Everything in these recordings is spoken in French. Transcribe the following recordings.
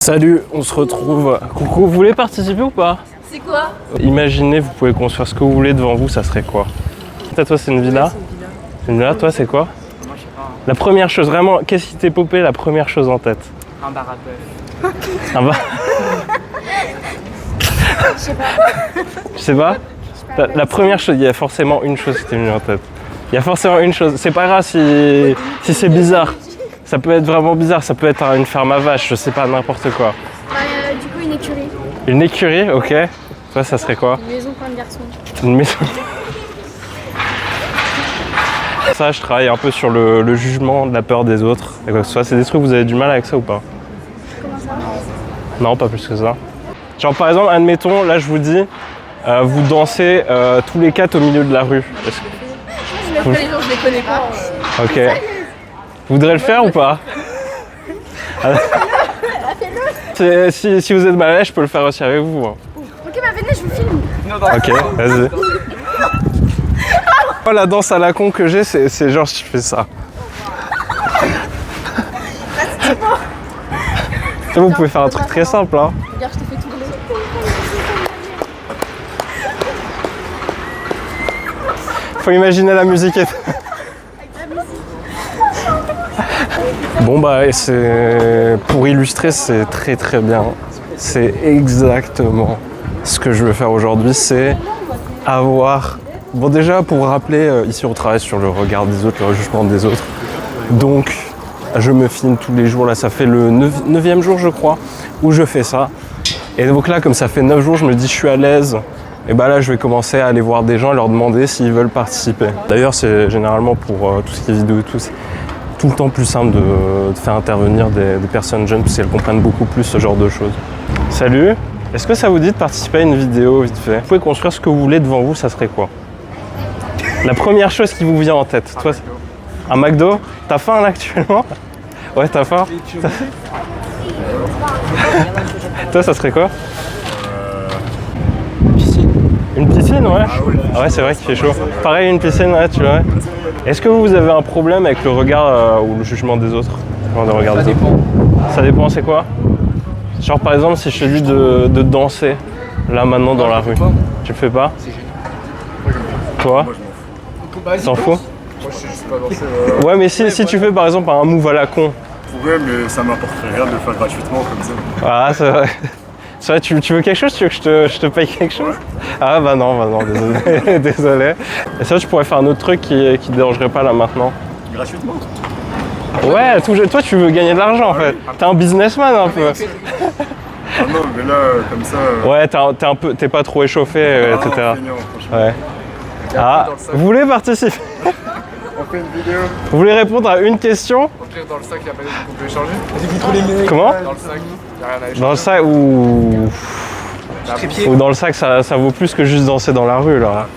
Salut, on se retrouve. Coucou, vous voulez participer ou pas? C'est quoi? Imaginez, vous pouvez construire ce que vous voulez devant vous, ça serait quoi? Toi, c'est une villa? Ouais, c'est une villa. Une villa, toi, c'est quoi? Moi, je sais pas. La première chose, vraiment, qu'est-ce qui t'est popé la première chose en tête? Un bar à bœuf. Un bar? Je sais pas. Je sais pas? La première chose, il y a forcément une chose qui t'est venue en tête. Il y a forcément une chose. C'est pas grave si c'est bizarre. Ça peut être vraiment bizarre, ça peut être une ferme à vaches, je sais pas, n'importe quoi. Du coup, une écurie. Une écurie, ok. Toi, ça serait quoi? Une maison plein de garçons. Une maison. Ça, je travaille un peu sur le jugement de la peur des autres. Et quoi que ce soit, c'est des trucs, vous avez du mal avec ça ou pas? Comment ça? Non, pas plus que ça. Genre, par exemple, admettons, là, je vous dis, vous dansez tous les quatre au milieu de la rue. Je les gens, je les connais pas. Ok. Vous voudrez le faire ou pas? Si vous êtes mal à l'aise, je peux le faire aussi avec vous. Hein. Ok, bah venez, je vous filme. Ok, vas-y. Moi, la danse à la con que j'ai, c'est genre je fais ça. Vous pouvez faire un truc très simple. Hein. Regarde, je te fais tourner. Faut imaginer la musique et... Bon bah, et c'est pour illustrer, c'est très bien. C'est exactement ce que je veux faire aujourd'hui, c'est avoir... Bon déjà, pour vous rappeler, ici on travaille sur le regard des autres, le jugement des autres. Donc, je me filme tous les jours, là ça fait le 9e jour je crois, où je fais ça. Et donc là, comme ça fait 9 jours, je me dis je suis à l'aise. Et bah là, je vais commencer à aller voir des gens et leur demander s'ils veulent participer. D'ailleurs, c'est généralement pour tout ce qui est vidéo et tout, c'est tout le temps plus simple de faire intervenir des personnes jeunes parce qu'elles comprennent beaucoup plus ce genre de choses. Salut, est-ce que ça vous dit de participer à une vidéo vite fait? Vous pouvez construire ce que vous voulez devant vous, ça serait quoi? La première chose qui vous vient en tête, toi, un McDo? T'as faim là actuellement? Ouais, t'as faim? Toi, ça serait quoi? Une piscine, ouais. Ah ouais, c'est vrai qu'il fait chaud. Pareil, une piscine, ouais, tu vois. Est-ce que vous avez un problème avec le regard ou le jugement des autres? Ça dépend. Ça dépend, c'est quoi? Genre par exemple, si je te dis de danser, là maintenant dans la rue, tu le fais pas? C'est génial. Toi? T'en fous? Moi je sais juste pas danser. Ouais, mais si tu fais par exemple un move à la con. Ouais, mais ça m'apporterait rien de le faire gratuitement comme ça. Ah, c'est vrai. C'est vrai, tu veux quelque chose? Tu veux que je te paye quelque chose? Ah bah non, désolé. Désolé. Et ça, tu pourrais faire un autre truc qui te dérangerait pas là maintenant? Gratuitement? Ouais, toi tu veux gagner de l'argent en fait. T'es un businessman un peu. Ah non, mais là, comme ça. Ouais, t'es pas trop échauffé, etc. Feignant, franchement. Ouais. Ah, vous voulez participer? On fait une vidéo. Vous voulez répondre à une question? Au pire, dans le sac, il n'y a pas des trucs qu'on peut échanger. Comment? Dans le sac, il n'y a rien à échanger. Dans le sac ou dans le sac ça vaut plus que juste danser dans la rue là.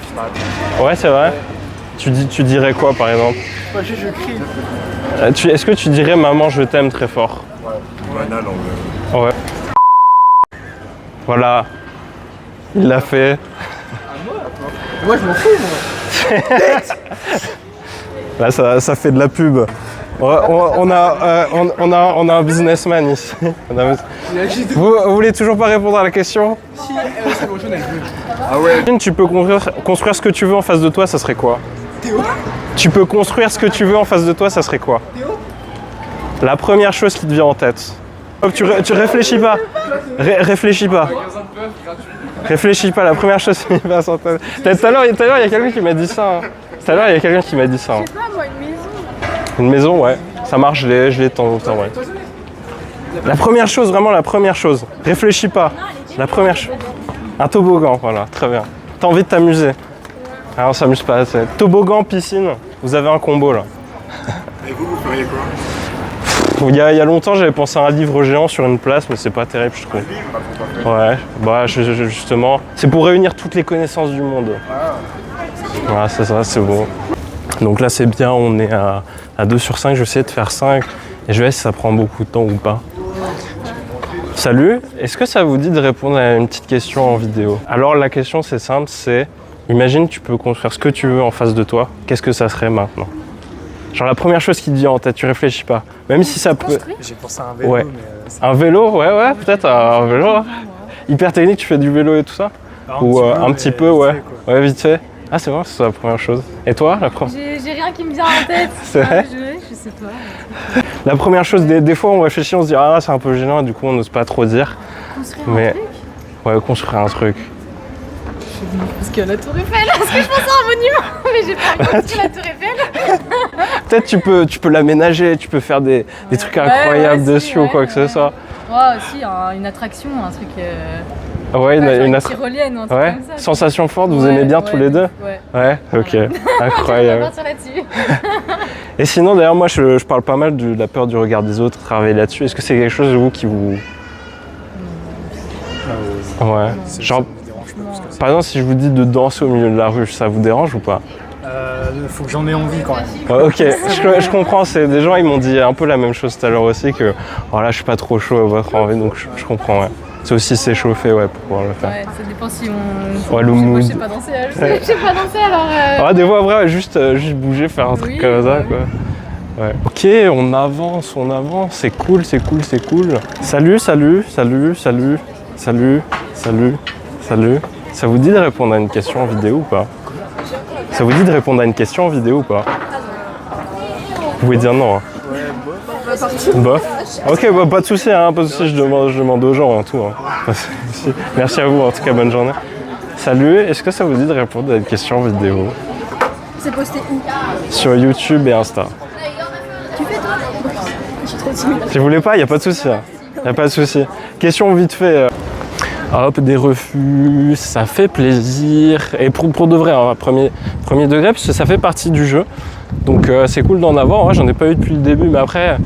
Ouais, c'est vrai. Tu dirais quoi par exemple? Moi, je crie. Est-ce que tu dirais maman je t'aime très fort? Banal en vrai. Ouais. Voilà. Il l'a fait. Moi, je m'en fous, moi. Là ça fait de la pub. On a un businessman ici. Vous voulez toujours pas répondre à la question? Si, c'est bon, je n'ai plus. Ah ouais. Tu peux construire ce que tu veux en face de toi, ça serait quoi? Théo? Tu peux construire ce que tu veux en face de toi, ça serait quoi? Théo? La première chose qui te vient en tête. Hop, tu réfléchis pas. Réfléchis pas. Réfléchis pas, la première chose qui me vient en tête. Tout à l'heure, il y a quelqu'un qui m'a dit ça. Hein. Tout à l'heure, il y a quelqu'un qui m'a dit ça. Hein. Je sais pas, moi, une maison. Une maison, ouais. Ça marche, je l'ai de temps en temps, ouais. La première chose, vraiment la première chose. Réfléchis pas. La première chose. Un toboggan, voilà, très bien. T'as envie de t'amuser? Ah, on s'amuse pas assez. Toboggan, piscine, vous avez un combo là. Et vous feriez quoi? Il y a longtemps, j'avais pensé à un livre géant sur une place, mais c'est pas terrible, je trouve. Ouais, bah justement, c'est pour réunir toutes les connaissances du monde. Voilà, c'est ça, c'est bon. Donc là, c'est bien, on est à 2 sur 5, je vais essayer de faire 5, et je vais voir si ça prend beaucoup de temps ou pas. Salut, est-ce que ça vous dit de répondre à une petite question en vidéo? Alors la question, c'est simple, c'est, imagine tu peux construire ce que tu veux en face de toi, qu'est-ce que ça serait maintenant? Genre la première chose qui te vient en tête, tu réfléchis pas. Même si ça peut... J'ai pensé à un vélo, Ouais. mais Un vélo, ouais, peut-être un vélo. Hein. Hyper technique, tu fais du vélo et tout ça? Ou un petit peu, ouais. Ouais, vite fait. Ah, c'est vrai, c'est la première chose. Et toi, la première? J'ai rien qui me vient en tête. C'est vrai? Je sais pas. La première chose, des fois on réfléchit, on se dit ah c'est un peu gênant et du coup on n'ose pas trop dire. Construire Mais un truc. ouais, construire un truc. Parce que la tour Eiffel, parce que je pensais à un monument, mais j'ai pas construit la tour Eiffel. Peut-être tu peux l'aménager, tu peux faire des trucs incroyables ouais, si, dessus ou ouais, quoi que ce ouais. soit. Ouais, aussi une attraction, un truc. Ouais, Une tyrolienne ou un truc ouais. comme ça. Sensation forte, vous Ouais, aimez bien ouais, tous les deux? Ouais. Ouais, ok, On va incroyable. partir là-dessus. Et sinon d'ailleurs moi je parle pas mal de la peur du regard des autres, travailler là-dessus. Est-ce que c'est quelque chose de vous qui vous... Ouais, genre ça me dérange pas plus que ça. par exemple si je vous dis de danser au milieu de la rue, ça vous dérange ou pas? Faut que j'en ai envie quand même. Ouais, ok, je comprends, c'est des gens ils m'ont dit un peu la même chose tout à l'heure aussi que oh là je suis pas trop chaud à votre envie donc je comprends ouais. C'est aussi s'échauffer ouais pour pouvoir le faire. Ouais, ça dépend si on. Ouais, le je sais pas, mood. je sais pas danser, je sais pas danser alors. Ah, des fois après juste bouger, faire un truc Oui, comme ça ouais. quoi. Ouais. Ok, on avance, c'est cool. Salut. Ça vous dit de répondre à une question en vidéo ou pas? Vous pouvez dire non. Hein. Bof. Ok, bah, pas de soucis, je demande aux gens tout. Hein. Merci à vous, en tout cas, bonne journée. Salut, est-ce que ça vous dit de répondre à une question en vidéo? C'est posté où? Sur YouTube et Insta. Tu fais toi? Je suis trop timide. Si vous voulez pas, y a pas de souci. Y a pas de souci. Question vite fait. Hop, des refus, ça fait plaisir. Et pour de vrai, hein, premier degré, parce que ça fait partie du jeu. Donc c'est cool d'en avoir. Ouais, j'en ai pas eu depuis le début, mais après,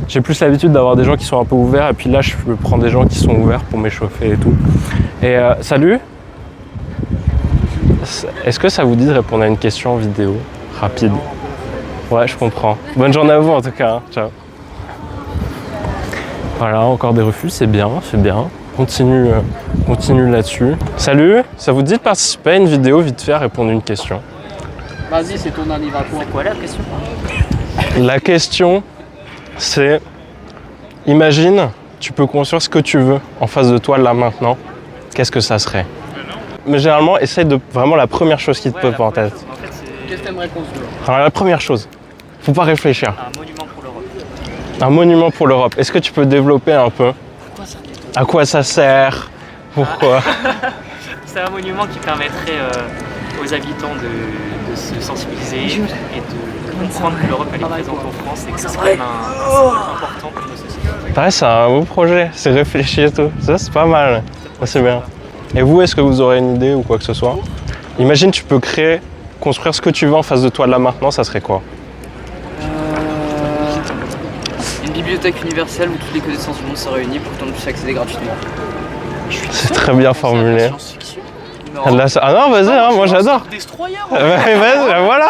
j'ai plus l'habitude d'avoir des gens qui sont un peu ouverts. Et puis là, je prends des gens qui sont ouverts pour m'échauffer et tout. Et salut. Est-ce que ça vous dit de répondre à une question en vidéo rapide? Ouais, je comprends. Bonne journée à vous en tout cas. Hein. Ciao. Voilà, encore des refus, c'est bien. Continue là-dessus. Salut, ça vous dit de participer à une vidéo vite fait à répondre à une question? Vas-y, c'est ton anniversaire. C'est quoi la question? La question, c'est imagine, tu peux construire ce que tu veux en face de toi là maintenant. Qu'est-ce que ça serait? Mais généralement, essaye de vraiment la première chose qui te pop en tête. En fait, qu'est-ce que t'aimerais construire? Alors la première chose, faut pas réfléchir. Un monument pour l'Europe. Un monument pour l'Europe. Est-ce que tu peux développer un peu? À quoi ça sert? Pourquoi? C'est un monument qui permettrait aux habitants de se sensibiliser et de comprendre que l'Europe elle est présente en France et que c'est quand même un symbole important pour nos sociétés. Pareil, c'est un beau projet, c'est réfléchi et tout. Ça, c'est pas mal. Ça, c'est bien. Et vous, est-ce que vous aurez une idée ou quoi que ce soit? Imagine, tu peux construire ce que tu veux en face de toi là maintenant, ça serait quoi? Une bibliothèque universelle où toutes les connaissances du monde sont réunies pour que tout le monde puisse accéder gratuitement. C'est très bien formulé. Non, Là, ah non, vas-y, hein, moi j'adore. Destroyer. Vas-y, voilà.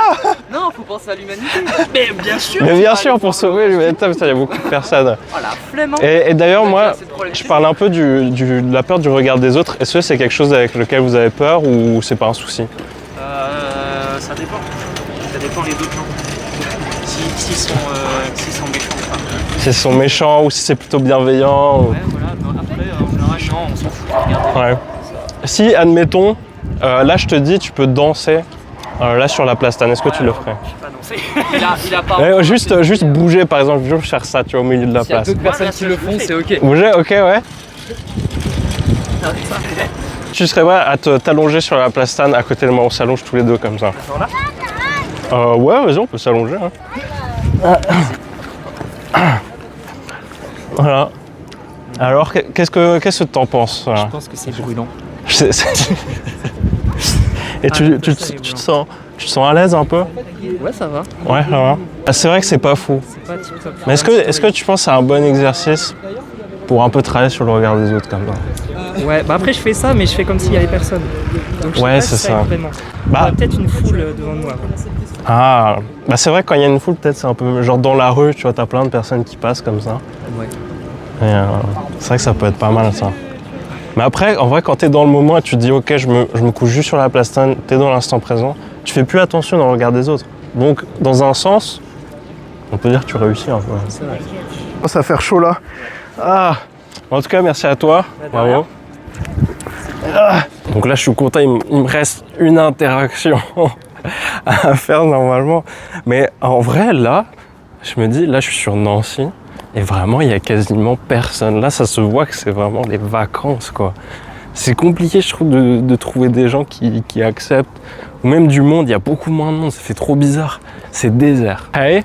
Non, faut penser à l'humanité. Mais bien sûr. Mais bien sûr, pour sauver l'humanité, il y a beaucoup de personnes. Oh la flemme. Et d'ailleurs, moi, C'est le problème. je parle un peu de la peur du regard des autres. Est-ce que c'est quelque chose avec lequel vous avez peur ou c'est pas un souci? Ça dépend. Ça dépend les autres gens. S'ils sont méchants ou pas. Si ils sont méchants ou si c'est plutôt bienveillant ou... Ouais, voilà. Non, après, en général, non, on s'en fout. Regardez. Ouais. Si, admettons, là je te dis, tu peux danser là sur la Plastane, est-ce que tu le ferais? Je sais pas danser. Il a pas. Ouais, juste bouger par exemple, juste faire ça, tu vois, au milieu de la S'il y a place. peu de personnes qui le font, c'est ok. Bouger, ok, ouais. Tu serais prêt à t'allonger sur la Plastane à côté de moi, on s'allonge tous les deux comme ça. Ouais, vas-y, on peut s'allonger. Hein. Voilà. Alors, qu'est-ce que t'en penses? Je pense que c'est brûlant. Et tu te sens à l'aise un peu? Ouais, ça va. Ouais, ça va. Ah, c'est vrai que c'est pas fou. C'est pas tip top. Mais est-ce que tu penses que c'est un bon exercice pour un peu travailler sur le regard des autres comme ça? Ouais, bah après je fais ça, mais je fais comme s'il y avait personne. Donc je Ouais, sais pas si c'est ça. aide vraiment. Bah- Il y a peut-être une foule devant nous après. Ah, bah c'est vrai que quand il y a une foule, peut-être c'est un peu genre dans la rue, tu vois, t'as plein de personnes qui passent comme ça. Ouais. Et c'est vrai que ça peut être pas mal ça. Mais après, en vrai, quand t'es dans le moment et tu te dis ok, je me couche juste sur la Plastane, t'es dans l'instant présent, tu fais plus attention dans le regard des autres. Donc, dans un sens, On peut dire que tu réussis un peu. C'est vrai. Oh, ça va faire chaud là. Ah. En tout cas, merci à toi. Bravo. Ah. Donc là, je suis content, il me reste une interaction à faire normalement. Mais en vrai, là, je me dis, là, je suis sur Nancy et vraiment, il y a quasiment personne. Là, ça se voit que c'est vraiment les vacances, quoi. C'est compliqué, je trouve, de trouver des gens qui acceptent. Ou même du monde, il y a beaucoup moins de monde, ça fait trop bizarre. C'est désert. Hey,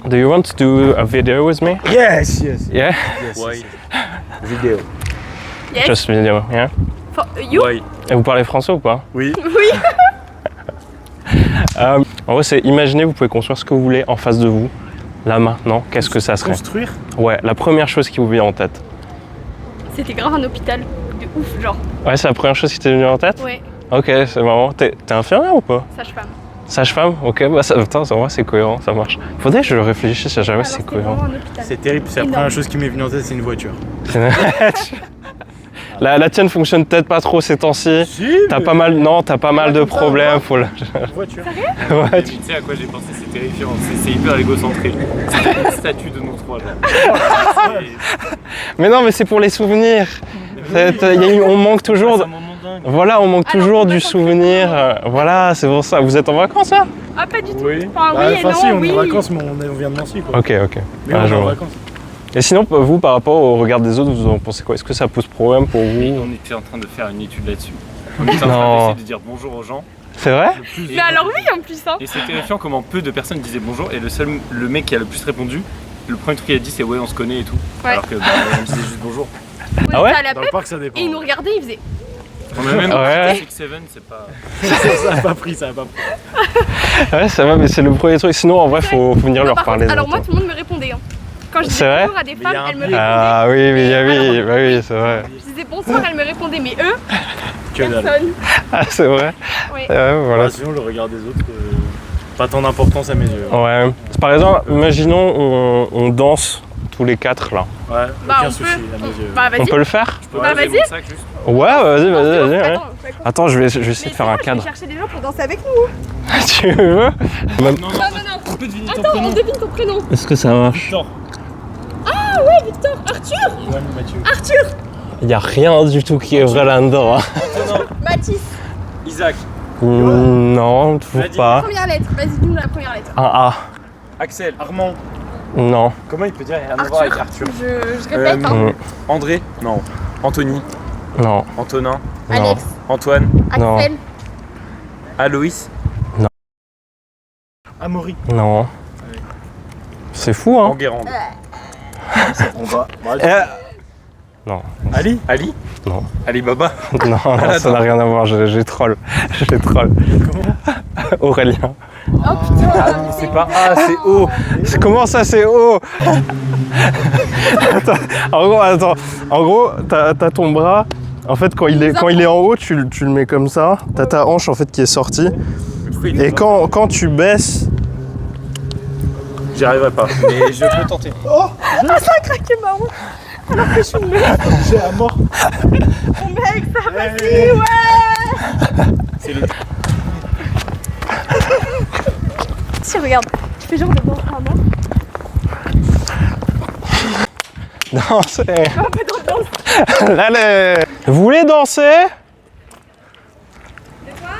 do you want to do a video with me? Yes, yes. Yeah? Why? Vidéo. Yes. Just video, yeah? For you? Why? Et vous parlez français ou pas? Oui. En vrai, c'est imaginez, vous pouvez construire ce que vous voulez en face de vous. Là, maintenant, qu'est-ce que ça serait? Construire. Ouais, la première chose qui vous vient en tête. C'était grave un hôpital. De ouf, genre. Ouais, c'est la première chose qui t'est venue en tête? Ouais, Ok, c'est marrant. T'es infirmière ou pas? sage-femme. Sage-femme? Ok, bah ça, putain, ça va, c'est cohérent, ça marche. Faudrait que je réfléchisse à jamais, c'est cohérent. vraiment un hôpital. C'est terrible, c'est la Énorme. première chose qui m'est venue en tête, c'est une voiture. La tienne fonctionne peut-être pas trop ces temps-ci. Si, T'as pas mal, non, t'as pas mal de comme ça, problèmes. Faut voiture. Ouais, Tu sais à quoi j'ai pensé, c'est terrifiant, c'est hyper égocentré. C'est une statue de nous trois, genre. Mais non, mais c'est pour les souvenirs. On manque toujours. C'est un moment dingue. Voilà, on manque Alors, toujours on du reste en souvenir. Voilà, c'est pour ça. Vous êtes en vacances là? Ah, pas du tout. Oui. Enfin, oui et non, si, on oui. est en vacances, mais on vient de Nancy, quoi. Ok, ok. Mais Ah, on je est en vois. vacances. Et sinon, vous, par rapport au regard des autres, vous en pensez quoi? Est-ce que ça pose problème pour vous? On était en train de faire une étude là-dessus. On était en Non. train d'essayer de dire bonjour aux gens. C'est vrai? Mais alors, oui, en plus, hein. Et c'est terrifiant comment peu de personnes disaient bonjour et le mec qui a le plus répondu, le premier truc qu'il a dit c'est ouais on se connaît et tout. Ouais. Alors que bah, on disait juste bonjour. On Ah ouais était à la Dans le pep parc, ça dépend. et ils nous regardaient, ils faisaient. On a même Ouais. 6-7, c'est pas... Ça a pas pris, ça a pas pris. Ouais, ça va, mais c'est le premier truc. Sinon, en vrai, faut venir Non, leur par parler. contre, alors des moi, autres. tout le monde me répondait. Hein. Quand je C'est disais vrai bonjour à des Mais femmes, y a un elles me biais. répondaient. Ah oui, mais Et oui, alors, bah oui, c'est vrai. Je disais bonsoir, elles me répondaient, mais eux, Que dalle. personne. Ah, c'est vrai. Ouais. Ouais, voilà. Bah, sinon, le regard des autres, pas tant d'importance à mes yeux. Ouais. Par exemple, imaginons on danse tous les quatre là. Ouais, Bah, aucun on souci peut. à mes yeux. Bah, On vas-y. peut le faire? Je peux Bah, poser vas-y. mon sac juste. Ouais, vas-y, vas-y. Ouais. Attends, fais quoi? Attends, je vais essayer de Mais faire c'est un bon, je cadre. vais chercher des gens pour danser avec nous. Tu veux? Non, Non, non, non. on peut deviner ton Attends, on prénom. devine ton prénom. Est-ce que ça marche? Victor. Ah ouais, Victor. Arthur. Johan Mathieu. Arthur. Il y a rien du tout qui est vrai là-dedans. Hein. Mathis. Isaac, Non, toujours Vas-y. pas. Première lettre. Vas-y, dis-nous la première lettre. Un A. Axel, Armand. Non. Comment il peut dire rien à voir avec Arthur? Je répète, hein. Mm, André, non. Anthony, Non. Antonin, Non. Alex. Antoine, Non. Axel. Aloïs, Amaury. Non. C'est fou, hein? Enguerrand, On va. Non. Ali. Ali, Non. Ali Baba, Non, ça n'a rien à voir. J'ai troll. J'ai troll. Comment? Aurélien. Oh putain. c'est pas A, c'est O. Comment ça, c'est haut? Attends. En gros, t'as ton bras. En fait, quand il est en haut, tu le mets comme ça. T'as ta hanche en fait qui est sortie. Et quand tu baisses, J'y arriverai pas, mais je peux tenter. Ça a craqué marron. Alors que je suis une meuf. J'ai à mort. Mon mec, ça va si, ouais. C'est le... Si, regarde. Tu fais genre de bon à moi. non, c'est. Un peu d'ambiance. Allez. Vous voulez danser?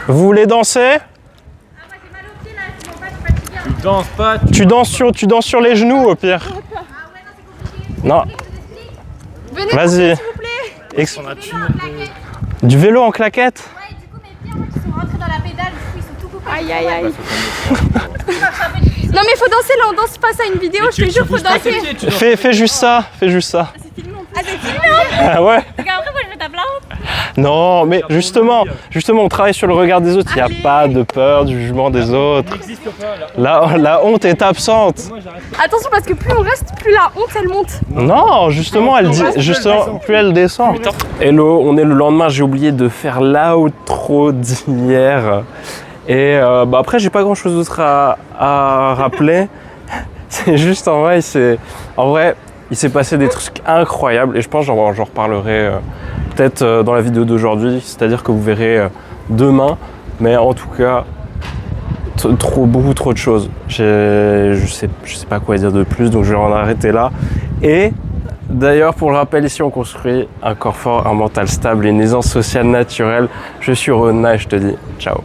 Vous voulez danser? Tu danses pas, Tu danses sur les genoux au pire. Non, Venez, vas-y. s'il vous plaît. On a tunnel de... Du vélo en claquette? Ouais, du coup, mes pieds, en fait, ils sont rentrés dans la pédale, du coup, ils sont tout coupés. Aïe, aïe, aïe. Il va frapper du fusil. Non, mais faut danser là, on danse pas ça à une vidéo, je te jure, faut danser. Fais juste ça, fais juste ça. Ah, c'est filmé, hein. Ah ouais? Regarde, après, moi, je vais ta plainte. Non, mais justement, on travaille sur le regard des autres. Il n'y a Allez. pas de peur du jugement des autres. n'existe pas, La honte est absente. Attention, parce que plus on reste, plus la honte elle monte. Non, justement, plus elle descend. Hello, on est le lendemain. J'ai oublié de faire l'outro d'hier. Et après, j'ai pas grand chose d'autre à rappeler. C'est juste en vrai, il s'est passé des trucs incroyables et je pense que j'en reparlerai peut-être dans la vidéo d'aujourd'hui, c'est-à-dire que vous verrez demain. Mais en tout cas, beaucoup trop de choses. Je sais pas quoi dire de plus, donc je vais en arrêter là. Et d'ailleurs, pour le rappel, ici on construit un corps fort, un mental stable et une aisance sociale naturelle. Je suis Rona et je te dis ciao.